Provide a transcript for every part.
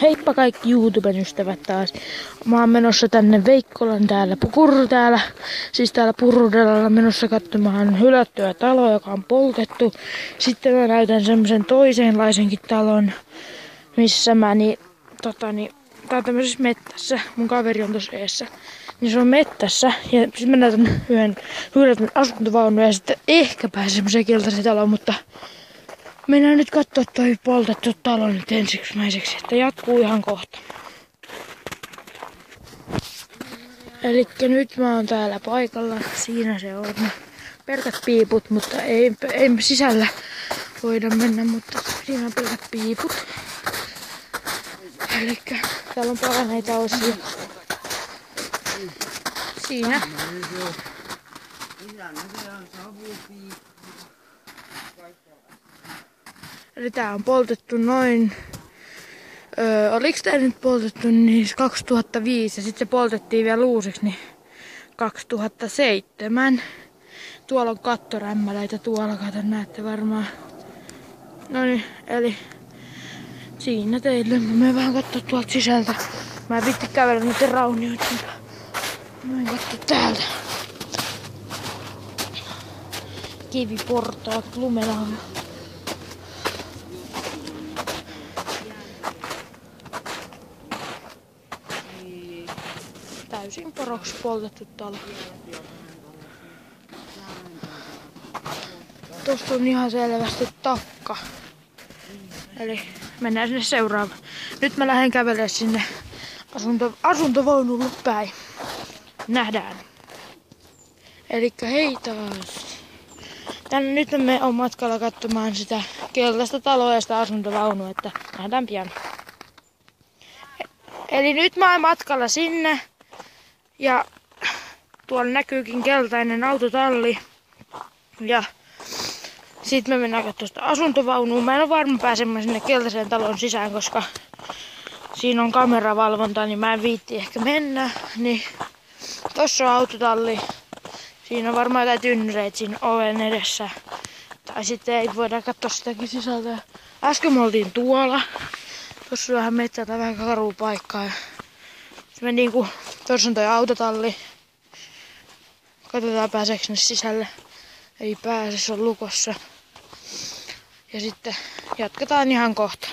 Heippa kaikki YouTuben ystävät taas. Mä oon menossa tänne Veikkolan täällä Purudella menossa katsomaan hylättyä taloa, joka on poltettu. Sitten mä näytän semmosen toisenlaisenkin talon, missä mä tää on tämmöisessä mettässä. Mun kaveri on tossa eessä. Niin se on mettässä ja sitten mä näytän yhden hylätyn asuntovaunun ja sitten ehkä pääsen semmoiseen keltaiseen taloon, mutta mennään nyt kattoo toi poltettu talo nyt ensimmäiseksi, että jatkuu ihan kohta. Elikkä nyt mä oon täällä paikalla, siinä se on. Pelkät piiput, mutta ei sisällä voida mennä, mutta siinä on pelkät piiput. Elikkä täällä on palaneita osia. Siinä. Eli tää on poltettu noin, oliks tää nyt poltettu niin 2005 ja sit se poltettiin vielä uusiksi niin 2007. Tuolla on kattorämmäleitä tuolla, kato näette varmaan. Noniin, eli siinä teille. Mä menen vähän kattoo tuolta sisältä. Mä en viitti kävellä niiden raunioita. Mä menen kattoo täältä. Kiviportaat lumella. Täysin poroksi poltettu talo. Tuosta on ihan selvästi takka. Eli mennään sinne seuraavaan. Nyt mä lähden kävelemään sinne asuntovaunulle päin. Nähdään. Elikkä hei taas. Nyt me on matkalla katsomaan sitä keltaista taloa ja sitä asuntovaunua, että nähdään pian. Eli nyt mä oon matkalla sinne. Ja tuolla näkyykin keltainen autotalli. Ja sit me mennään katsomaan sitä asuntovaunuun. Mä en ole varma pääsemään sinne keltaiseen talon sisään, koska siinä on kameravalvonta, niin mä en viitti ehkä mennä. Niin tossa on autotalli. Siinä on varmaan jotain tynnyreitä siinä oven edessä. Tai sitten ei voida katsoa sitäkin sisältä. Äsken me oltiin tuolla. Tossa on vähän metsää tai vähän karua paikkaa. Me niinku, tossa on toi autotalli. Katsotaan pääseekö ne sisälle. Ei pääse, se on lukossa. Ja sitten jatketaan ihan kohta.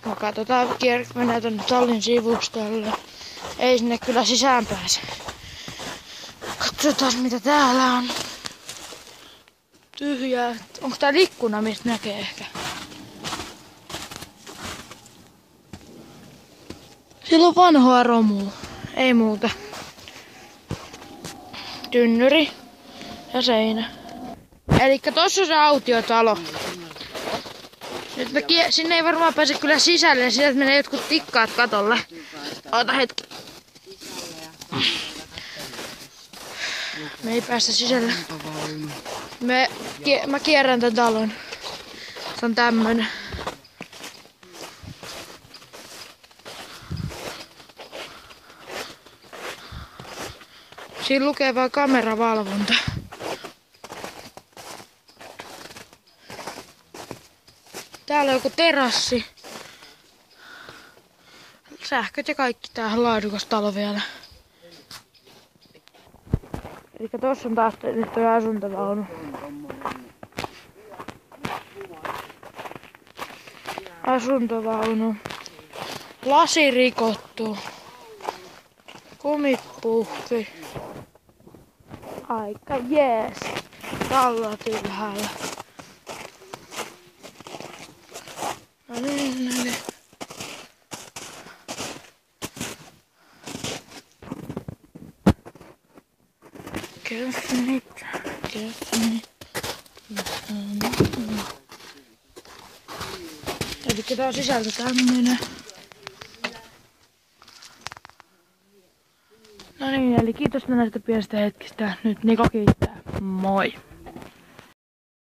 No katsotaan, mennään tonne tallin sivustolle. Ei sinne kyllä sisään pääse. Katsotaan mitä täällä on. Tyhjää. Onko tää ikkuna, mistä näkee ehkä? Siellä on vanhoa romua. Ei muuta. Tynnyri ja seinä. Elikkä tossa on se autiotalo. Nyt sinne ei varmaan pääse kyllä sisälle. Sieltä menee jotkut tikkaat katolle. Ota hetki. Me ei päästä sisälle. Mä kierrän tän talon. Se on tämmönen. Siinä lukee vaan kameravalvonta. Täällä on joku terassi. Sähköt ja kaikki. Tää on laadukas talo vielä. Elikkä tossa on taas nyt toi asuntovaunu. Asuntovaunu. Lasi rikottu. Kumit puhki. Aika jees. Tallat ylhäällä. No niin. Köffnit. Elikkä tää on sisältö tämmönen. No niin, eli kiitos näistä pienistä hetkistä. Nyt Niko kiittää. Moi!